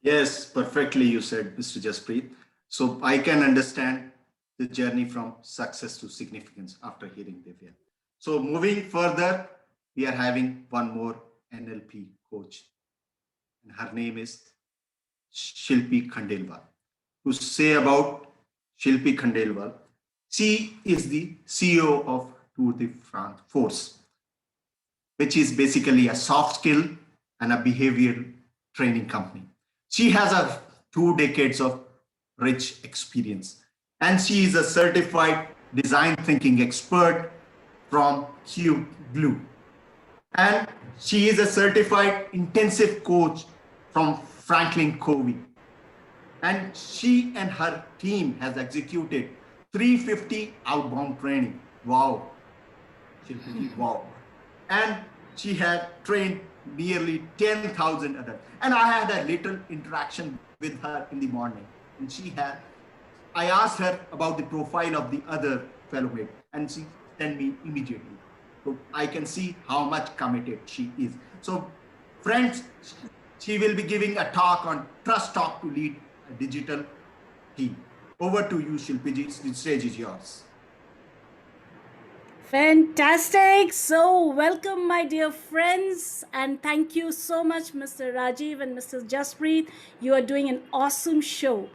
Yes, perfectly you said, Mr. Jaspreet. So I can understand the journey from success to significance after hearing Divya. So moving further, we are having one more NLP coach, and her name is Shilpi Khandelwal. To say about Shilpi Khandelwal, she is the CEO of Tour de France Force, which is basically a soft skill and a behavioral training company. She has a 2 decades of rich experience, and she is a certified design thinking expert from Cube Glue, and she is a certified intensive coach from Franklin Covey, and she and her team has executed 350 outbound training. Wow, Shilpiji, wow. And she had trained nearly 10,000 others. And I had a little interaction with her in the morning. And I asked her about the profile of the other fellow mate, and she sent me immediately. So I can see how much committed she is. So, friends, she will be giving a talk on trust talk to lead a digital team. Over to you, Shilpiji. The stage is yours. Fantastic. So, welcome, my dear friends, and thank you so much, Mr. Rajiv and Mr. Jaspreet. You are doing an awesome show.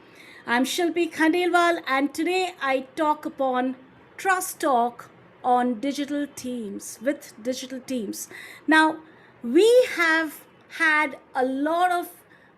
I'm Shilpi Khandelwal, and today I talk upon trust talk on digital teams with digital teams. Now, we have had a lot of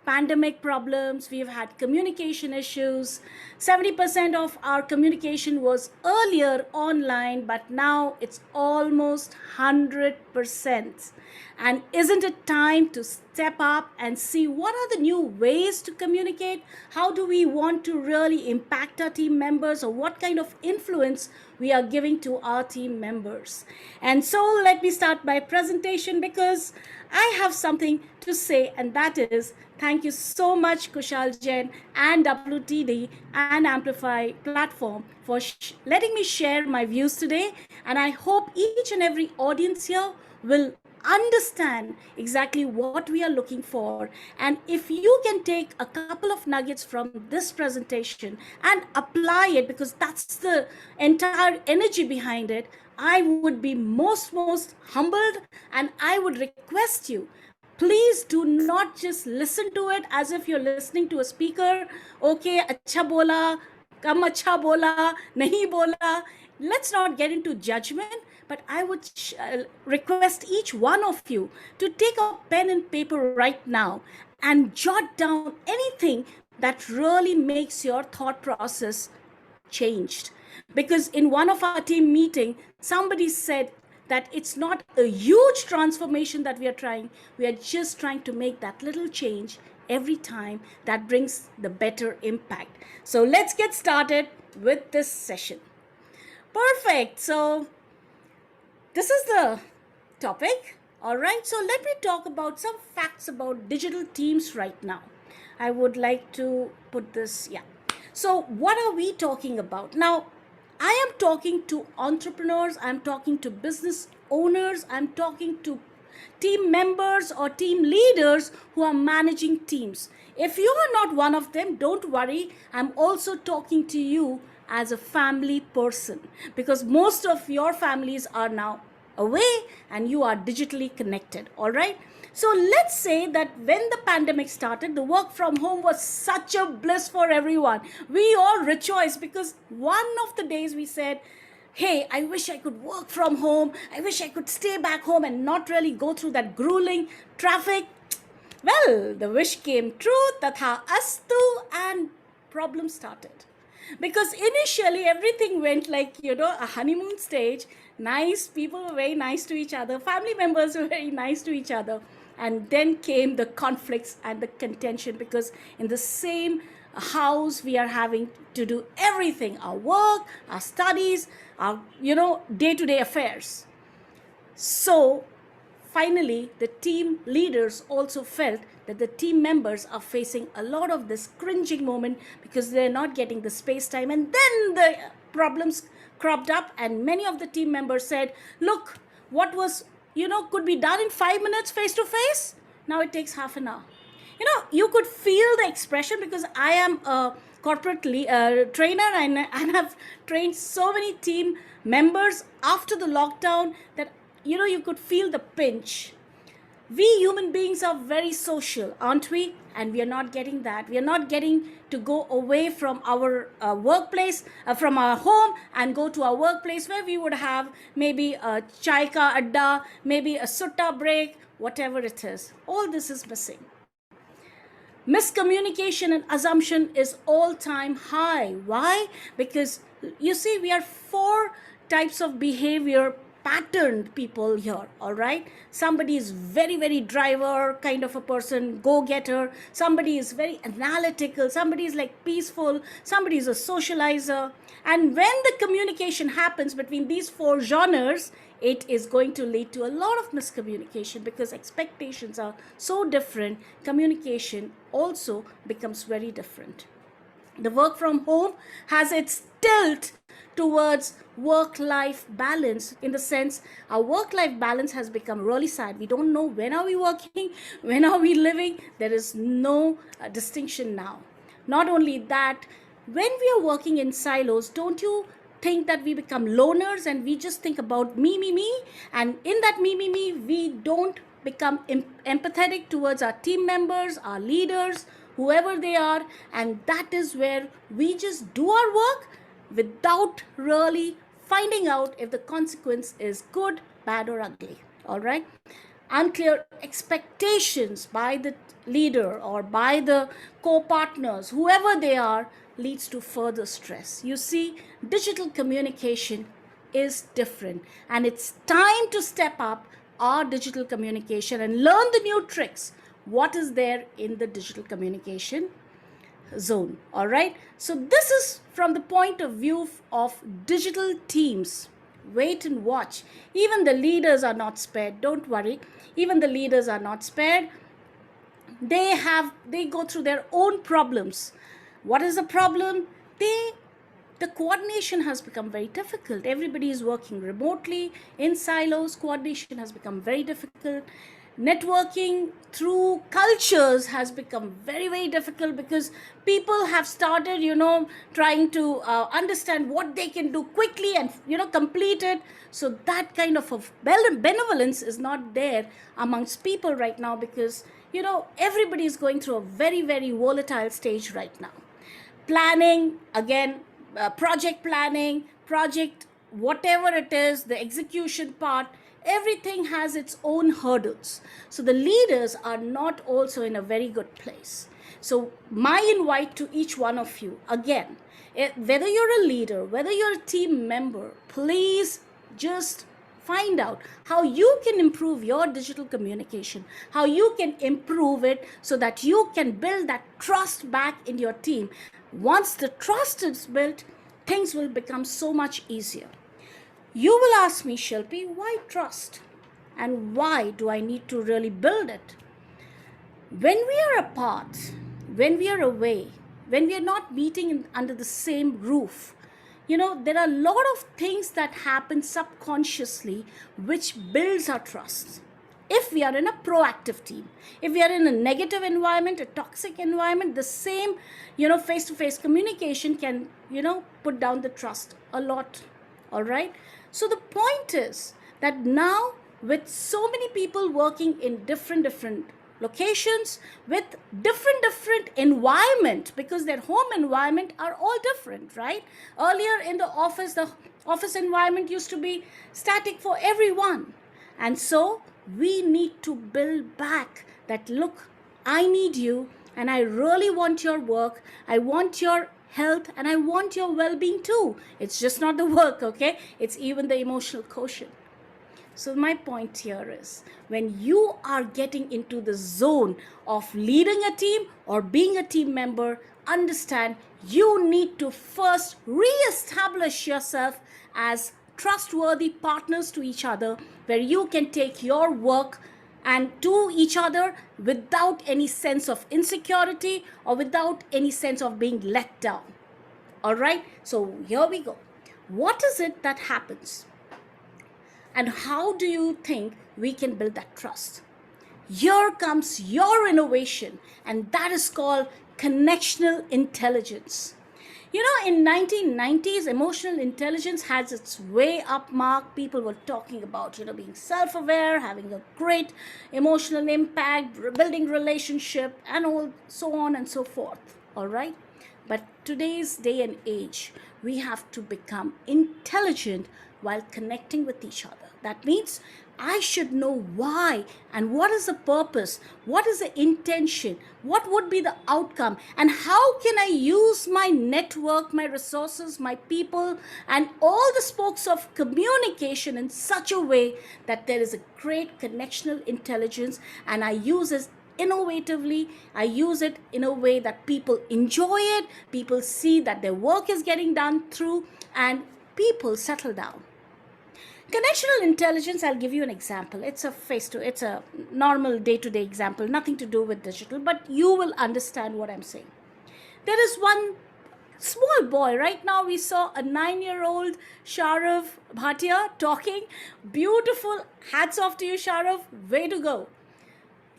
pandemic problems, we've had communication issues. 70% of our communication was earlier online, but now it's almost 100%. And isn't it time to step up and see what are the new ways to communicate? How do we want to really impact our team members, or what kind of influence we are giving to our team members? And so let me start my presentation because I have something to say, and that is thank you so much, Kushal Jain and WTD and Amplify platform for letting me share my views today. And I hope each and every audience here will understand exactly what we are looking for. And if you can take a couple of nuggets from this presentation and apply it, because that's the entire energy behind it, I would be most humbled, and I would request you, please do not just listen to it as if you're listening to a speaker. Okay, acha bola, kam acha bola, nahi bola. Let's not get into judgment, but I would request each one of you to take a pen and paper right now and jot down anything that really makes your thought process changed. Because in one of our team meeting, somebody said that it's not a huge transformation that we are trying. We are just trying to make that little change every time that brings the better impact. So let's get started with this session. Perfect. So this is the topic. All right. So let me talk about some facts about digital teams right now. I would like to put this, yeah. So, what are we talking about? Now, I am talking to entrepreneurs, I'm talking to business owners, I'm talking to team members or team leaders who are managing teams. If you are not one of them, don't worry. I'm also talking to you as a family person, because most of your families are now away and you are digitally connected. All right. So let's say that when the pandemic started, the work from home was such a bliss for everyone. We all rejoiced because one of the days we said, hey, I wish I could work from home. I wish I could stay back home and not really go through that grueling traffic. Well, the wish came true, tatha astu, and problems started. Because initially everything went like, a honeymoon stage. Nice, people were very nice to each other, family members were very nice to each other. And then came the conflicts and the contention, because in the same house we are having to do everything, our work, our studies, our day-to-day affairs. So finally, the team leaders also felt that the team members are facing a lot of this cringing moment because they're not getting the space time. And then the problems cropped up, and many of the team members said, look, what was, could be done in 5 minutes face to face, now it takes half an hour. You could feel the expression, because I am a corporate trainer, and have trained so many team members after the lockdown, that you could feel the pinch. We human beings are very social, aren't we? And we are not getting that. We are not getting to go away from our workplace, from our home, and go to our workplace, where we would have maybe a chai ka adda, maybe a sutta break, whatever it is. All this is missing. Miscommunication and assumption is all time high. Why? Because you see, we are four types of behavior patterned people here. All right, somebody is very, very driver kind of a person, go-getter. Somebody is very analytical. Somebody is like peaceful. Somebody is a socializer. And when the communication happens between these four genres, it is going to lead to a lot of miscommunication, because expectations are so different. Communication also becomes very different. The work from home has its tilt towards work-life balance, in the sense our work-life balance has become really sad. We don't know when are we working, when are we living. There is no distinction now. Not only that, when we are working in silos, don't you think that we become loners, and we just think about me, me, me? And in that me, me, me, we don't become empathetic towards our team members, our leaders, whoever they are. And that is where we just do our work without really finding out if the consequence is good, bad, or ugly. All right? Unclear expectations by the leader or by the co-partners, whoever they are, leads to further stress. You see, digital communication is different, and it's time to step up our digital communication and learn the new tricks. What is there in the digital communication zone? All right, so this is from the point of view of digital teams. Wait and watch. Even the leaders are not spared. Don't worry, even the leaders are not spared. They go through their own problems. What is the problem? The coordination has become very difficult. Everybody is working remotely in silos. Coordination has become very difficult. Networking through cultures has become very, very difficult, because people have started trying to understand what they can do quickly and complete it. So that kind of benevolence is not there amongst people right now, because everybody is going through a very, very volatile stage right now. Planning, again, project planning, project whatever it is, the execution part, everything has its own hurdles. So the leaders are not also in a very good place. So my invite to each one of you, again, whether you're a leader, whether you're a team member, please just find out how you can improve your digital communication, how you can improve it so that you can build that trust back in your team. Once the trust is built, things will become so much easier. You will ask me, Shilpi, why trust? And why do I need to really build it? When we are apart, when we are away, when we are not meeting under the same roof, there are a lot of things that happen subconsciously which builds our trust. If we are in a proactive team, if we are in a negative environment, a toxic environment, the same, face-to-face communication can, put down the trust a lot. All right. So the point is that now, with so many people working in different locations, with different environment, because their home environment are all different, right? Earlier in the office environment used to be static for everyone. And so we need to build back that, look, I need you, and I really want your work. I want your health, and I want your well-being too. It's just not the work, okay? It's even the emotional quotient. So my point here is, when you are getting into the zone of leading a team or being a team member, understand you need to first re-establish yourself as trustworthy partners to each other, where you can take your work and to each other without any sense of insecurity or without any sense of being let down. All right, so here we go. What is it that happens? And how do you think we can build that trust? Here comes your innovation, and that is called connectional intelligence. You know, in 1990s, emotional intelligence has its way up mark. People were talking about, being self-aware, having a great emotional impact, building relationship, and all so on and so forth. All right. But today's day and age, we have to become intelligent while connecting with each other. That means I should know why and what is the purpose, what is the intention, what would be the outcome, and how can I use my network, my resources, my people, and all the spokes of communication in such a way that there is a great connectional intelligence, and I use it innovatively. I use it in a way that people enjoy it, people see that their work is getting done through, and people settle down. Connectional intelligence, I'll give you an example. It's a normal day-to-day example, nothing to do with digital, but you will understand what I'm saying. There is one small boy. Right now we saw a 9-year-old Sharav Bhatia talking. Beautiful. Hats off to you, Sharav. Way to go.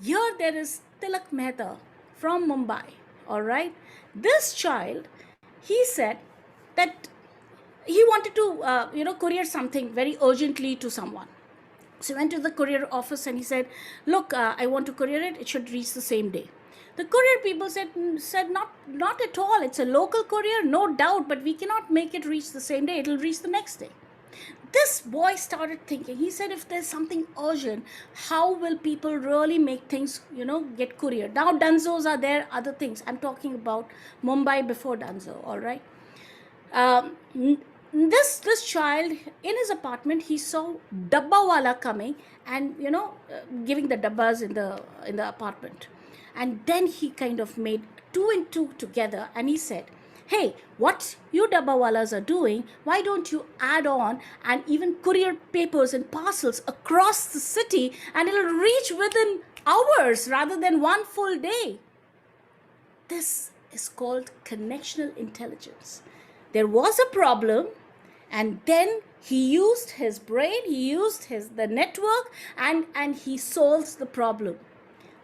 Here there is Tilak Mehta from Mumbai. All right. This child, he said that he wanted to, courier something very urgently to someone. So he went to the courier office and he said, look, I want to courier it. It should reach the same day. The courier people said not at all. It's a local courier, no doubt, but we cannot make it reach the same day. It'll reach the next day. This boy started thinking. He said, if there's something urgent, how will people really make things, get couriered? Now Dunzos are there, other things. I'm talking about Mumbai before Dunzo, all right? This child, in his apartment, he saw dabbawala coming and giving the dabbas in the apartment, and then he kind of made 2 and 2 together, and he said, hey, what you dabbawalas are doing, why don't you add on and even courier papers and parcels across the city, and it'll reach within hours rather than one full day. This is called connectional intelligence. There was a problem, and then he used his brain, he used the network, and he solves the problem.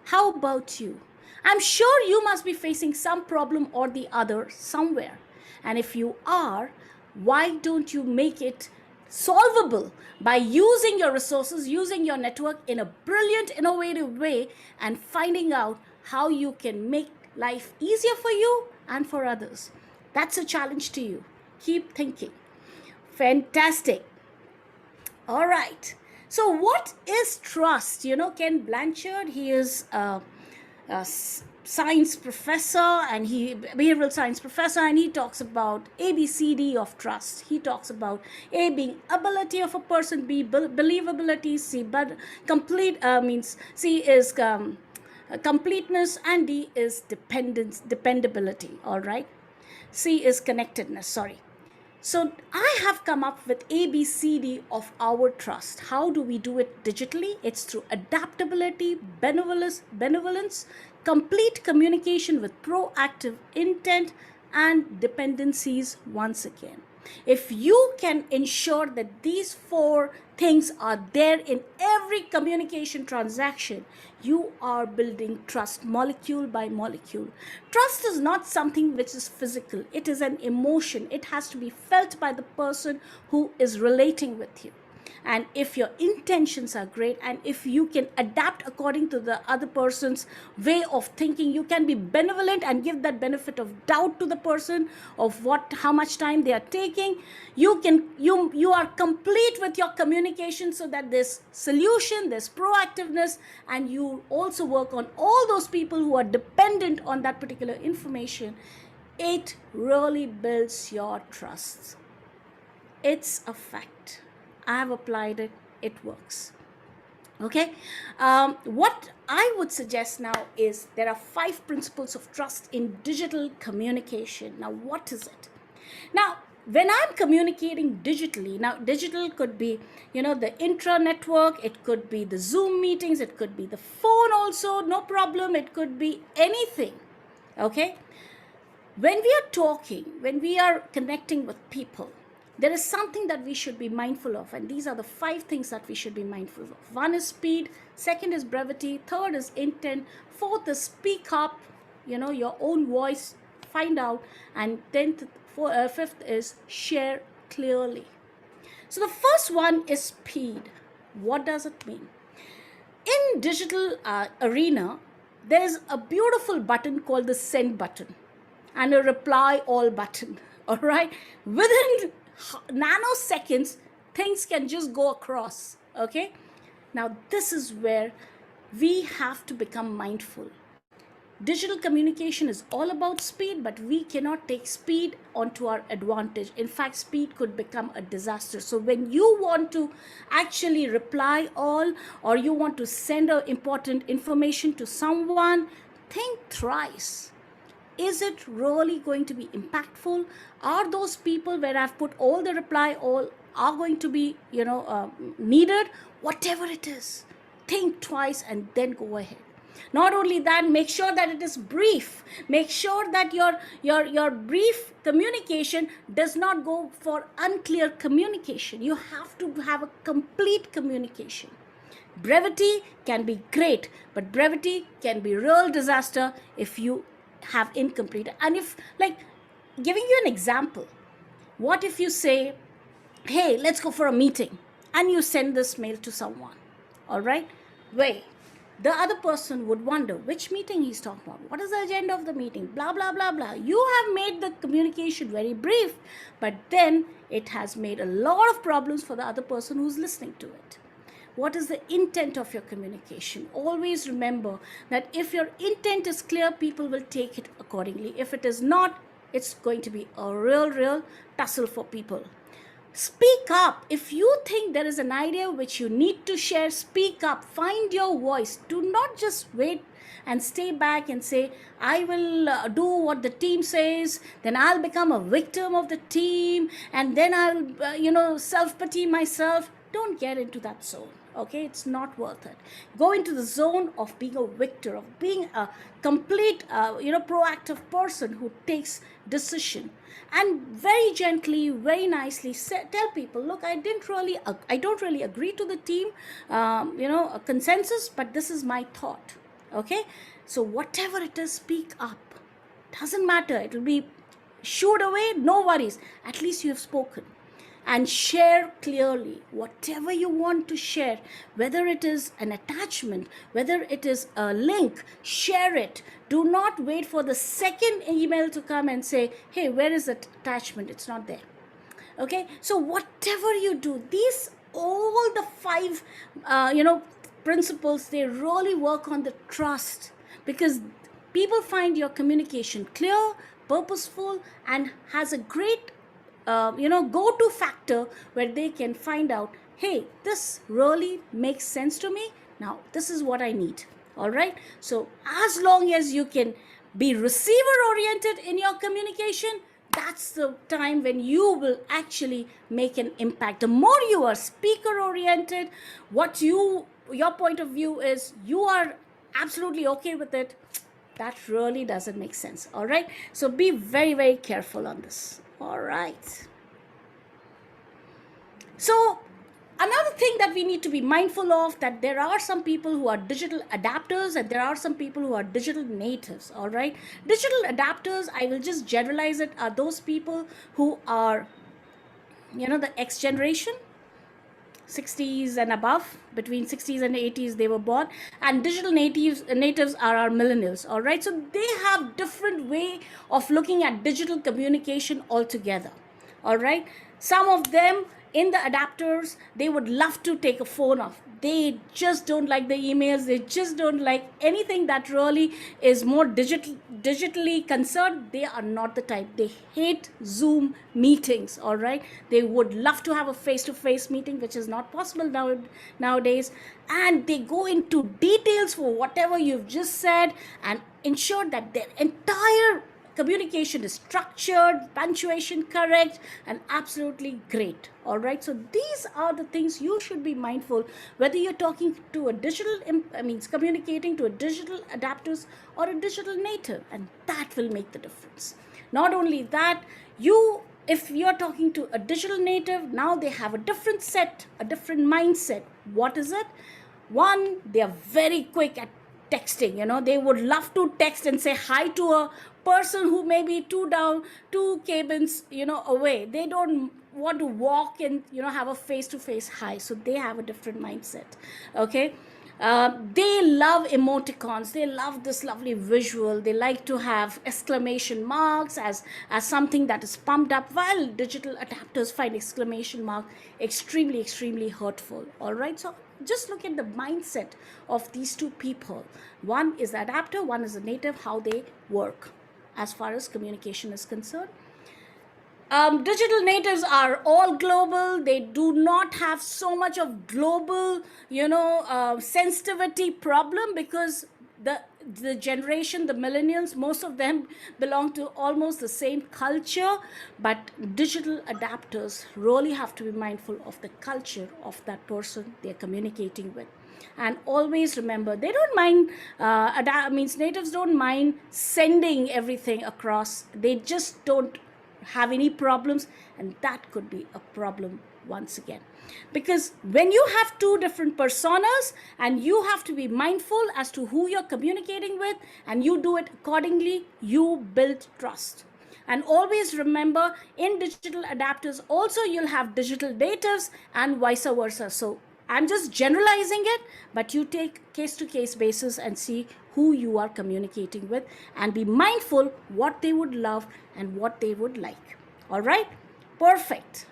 How about you? I'm sure you must be facing some problem or the other somewhere. And if you are, why don't you make it solvable by using your resources, using your network in a brilliant, innovative way, and finding out how you can make life easier for you and for others? That's a challenge to you. Keep thinking. Fantastic. All right. So what is trust? Ken Blanchard, he is a science professor, and behavioral science professor, and he talks about ABCD of trust. He talks about A being ability of a person, B believability, C C is completeness, and D is dependability. All right. C is connectedness. Sorry. So I have come up with ABCD of our trust. How do we do it digitally? It's through adaptability, benevolence, complete communication with proactive intent, and dependencies once again. If you can ensure that these 4 things are there in every communication transaction, you are building trust molecule by molecule. Trust is not something which is physical. It is an emotion. It has to be felt by the person who is relating with you. And if your intentions are great, and if you can adapt according to the other person's way of thinking, you can be benevolent and give that benefit of doubt to the person of how much time they are taking. You are complete with your communication, so that there's solution, there's proactiveness, and you also work on all those people who are dependent on that particular information. It really builds your trust. It's a fact. I have applied it. It works. Okay. What I would suggest now is there are 5 principles of trust in digital communication. Now, what is it? Now, when I'm communicating digitally, now digital could be, the intra-network, it could be the Zoom meetings, it could be the phone also, no problem. It could be anything. Okay. When we are talking, when we are connecting with people, there is something that we should be mindful of, and these are the 5 things that we should be mindful of. 1 is speed, 2nd is brevity, 3rd is intent, 4th is speak up, your own voice, find out, and 5th is share clearly. So the first one is speed. What does it mean? In digital arena, there is a beautiful button called the send button and a reply all button. All right, within nanoseconds, things can just go across. Okay, now this is where we have to become mindful. Digital communication is all about speed, but we cannot take speed onto our advantage. In fact, speed could become a disaster. So when you want to actually reply all, or you want to send important information to someone, think thrice. Is it really going to be impactful? Are those people where I've put all the reply all are going to be needed? Whatever it is, think twice and then go ahead. Not only that, make sure that it is brief. Make sure that your brief communication does not go for unclear communication. You have to have a complete communication. Brevity can be great, but brevity can be real disaster if you have incomplete. And if, like, giving you an example, what if you say, hey, let's go for a meeting, and you send this mail to someone, all right? Wait, the other person would wonder which meeting he's talking about. What is the agenda of the meeting? Blah, blah, blah, blah. You have made the communication very brief, but then it has made a lot of problems for the other person who's listening to it. What is the intent of your communication? Always remember that if your intent is clear, people will take it accordingly. If it is not, it's going to be a real tussle for people. Speak up. If you think there is an idea which you need to share, speak up. Find your voice. Do not just wait and stay back and say, I will do what the team says, then I'll become a victim of the team, and then I'll, self-pity myself. Don't get into that zone. Okay, it's not worth it. Go into the zone of being a victor, of being a complete, proactive person who takes decision, and very gently, very nicely tell people, look, I don't really agree to the team, a consensus, but this is my thought. Okay, so whatever it is, speak up. Doesn't matter. It will be shooed away. No worries. At least you have spoken. And share clearly whatever you want to share, whether it is an attachment, whether it is a link, share it. Do not wait for the second email to come and say, hey, where is the attachment? It's not there. Okay, so whatever you do, all the 5 principles, they really work on the trust, because people find your communication clear, purposeful, and has a great go-to factor where they can find out, hey, this really makes sense to me. Now, this is what I need. All right. So as long as you can be receiver-oriented in your communication, that's the time when you will actually make an impact. The more you are speaker-oriented, your point of view is, you are absolutely okay with it, that really doesn't make sense. All right. So be very, very careful on this. All right. So another thing that we need to be mindful of, that there are some people who are digital adapters and there are some people who are digital natives. All right. Digital adapters, I will just generalize it, are those people who are, the X generation, 60s and above, between 60s and 80s they were born, and digital natives are our millennials. All right, so they have different way of looking at digital communication altogether. All right, some of them in the adapters, they would love to take a phone off. They just don't like the emails. They just don't like anything that really is more digitally concerned. They are not the type. They hate Zoom meetings. All right, they would love to have a face-to-face meeting, which is not possible nowadays. And they go into details for whatever you've just said and ensure that their entire communication is structured, punctuation correct, and absolutely great. All right, so these are the things you should be mindful, whether you're talking to a communicating to a digital adapters or a digital native, and that will make the difference. Not only that, you if you're talking to a digital native, now they have a different set, a different mindset. What is it? One, they are very quick at texting. They would love to text and say hi to a person who may be two cabins away. They don't want to walk and have a face-to-face hi. So they have a different mindset. Okay. They love emoticons. They love this lovely visual. They like to have exclamation marks as something that is pumped up, while digital adapters find exclamation mark extremely, extremely hurtful. All right. So just look at the mindset of these two people. One is the adapter, one is the native, how they work as far as communication is concerned. Digital natives are all global. They do not have so much of global, sensitivity problem, because the generation, the millennials, most of them belong to almost the same culture. But digital adapters really have to be mindful of the culture of that person they're communicating with. And always remember, they don't mind, natives don't mind sending everything across. They just don't have any problems, and that could be a problem once again, because when you have two different personas and you have to be mindful as to who you're communicating with, and you do it accordingly, you build trust. And always remember, in digital adapters also you'll have digital natives and vice versa. So I'm just generalizing it, but you take case-to-case basis and see who you are communicating with, and be mindful what they would love and what they would like. All right? Perfect.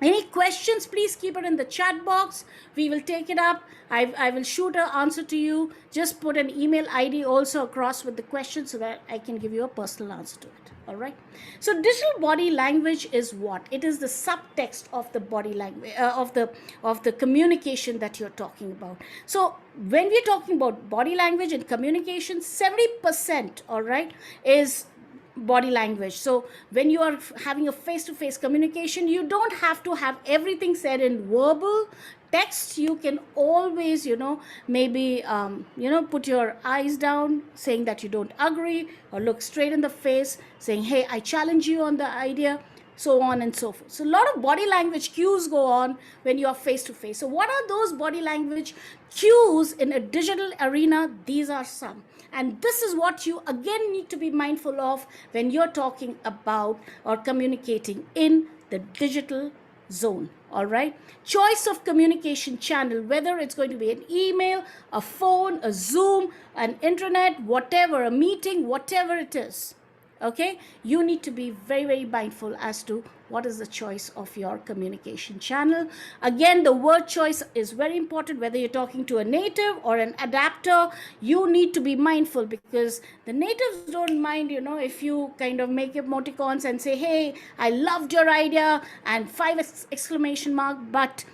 Any questions, please keep it in the chat box. We will take it up. I will shoot an answer to you. Just put an email ID also across with the question so that I can give you a personal answer to it. All right. So digital body language is what? It is the subtext of the body language, of the communication that you're talking about. So when we're talking about body language and communication, 70%, all right, is body language. So when you are having a face-to-face communication, you don't have to have everything said in verbal text. You can always maybe put your eyes down, saying that you don't agree, or look straight in the face saying, hey, I challenge you on the idea, so on and so forth. So a lot of body language cues go on when you are face to face. So what are those body language cues in a digital arena? These are some. And this is what you again need to be mindful of when you're talking about or communicating in the digital zone. All right. Choice of communication channel, whether it's going to be an email, a phone, a Zoom, an internet, whatever, a meeting, whatever it is. Okay, you need to be very, very mindful as to what is the choice of your communication channel. Again, the word choice is very important, whether you're talking to a native or an adapter. You need to be mindful, because the natives don't mind, if you kind of make emoticons and say, hey, I loved your idea, and 5 exclamation mark, but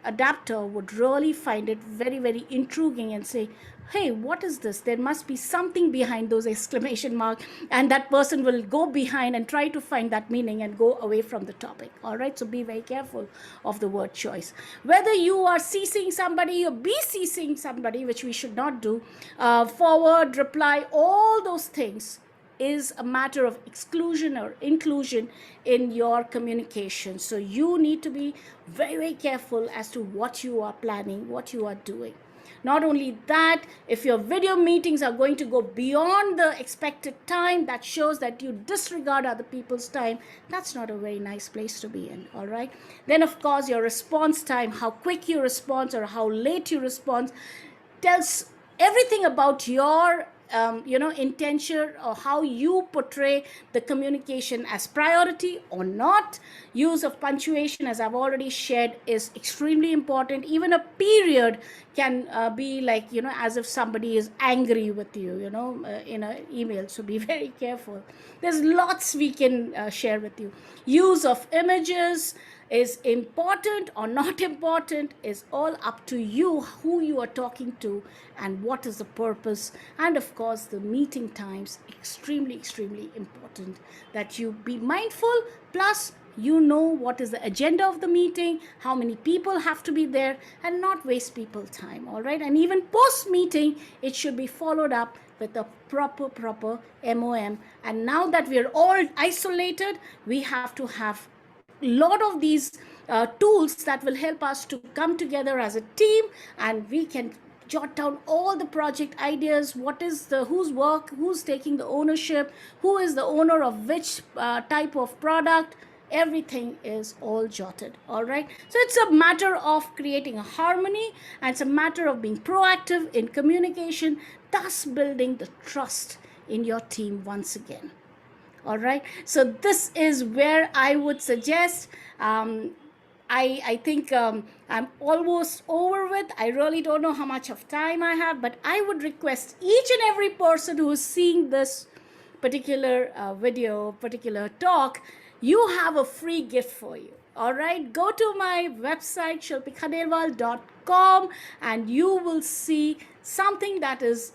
adapter would really find it very, very intriguing and say, hey, what is this? There must be something behind those exclamation mark, and that person will go behind and try to find that meaning and go away from the topic. All right, so be very careful of the word choice. Whether you are CCing somebody or BCCing somebody, which we should not do, forward, reply, all those things is a matter of exclusion or inclusion in your communication. So you need to be very, very careful as to what you are planning, what you are doing. Not only that, if your video meetings are going to go beyond the expected time, that shows that you disregard other people's time. That's not a very nice place to be in, all right? Then, of course, your response time, how quick you respond or how late you respond, tells everything about your intention, or how you portray the communication as priority or not. Use of punctuation, as I've already shared, is extremely important. Even a period can be like, as if somebody is angry with you, in an email. So be very careful. There's lots we can share with you. Use of images is important or not important is all up to you, who you are talking to and what is the purpose. And of course, the meeting times, extremely, extremely important that you be mindful. Plus, You know what is the agenda of the meeting, how many people have to be there, and not waste people's time, all right? And even post-meeting, it should be followed up with a proper MOM. And now that we're all isolated, we have to have a lot of these tools that will help us to come together as a team, and we can jot down all the project ideas, what is the whose work, who's taking the ownership, who is the owner of which type of product. Everything is all jotted, all right? So it's a matter of creating a harmony, and it's a matter of being proactive in communication, thus building the trust in your team once again. All right, so this is where I would suggest, I think I'm almost over with. I really don't know how much of time I have, but I would request each and every person who is seeing this particular video, particular talk, you have a free gift for you. All right, go to my website shilpikhandelwal.com and you will see something that is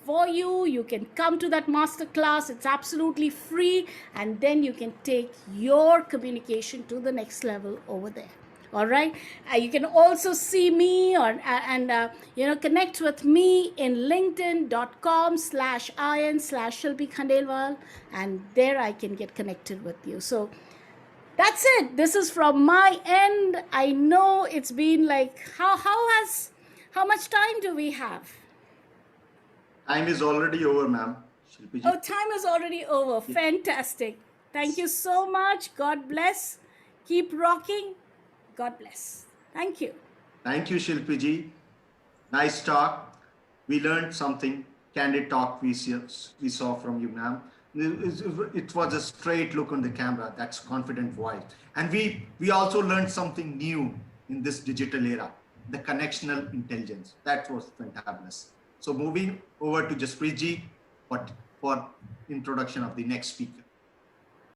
for you. You can come to that masterclass. It's absolutely free, and then you can take your communication to the next level over there. All right, you can also see me and connect with me in linkedin.com/in/Shilpi Khandelwal, and there I can get connected with you. So that's it. This is from my end. I know it's been like, how much time do we have? Time is already over, ma'am. Shilpi ji. Oh, time is already over. Yeah. Fantastic. Thank you so much. God bless. Keep rocking. God bless. Thank you. Thank you, Shilpi ji. Nice talk. We learned something. Candid talk we saw from you, ma'am. It was a straight look on the camera. That's confident voice. And we also learned something new in this digital era, the connectional intelligence. That was fantabulous. So moving over to Jaspreet ji for introduction of the next speaker.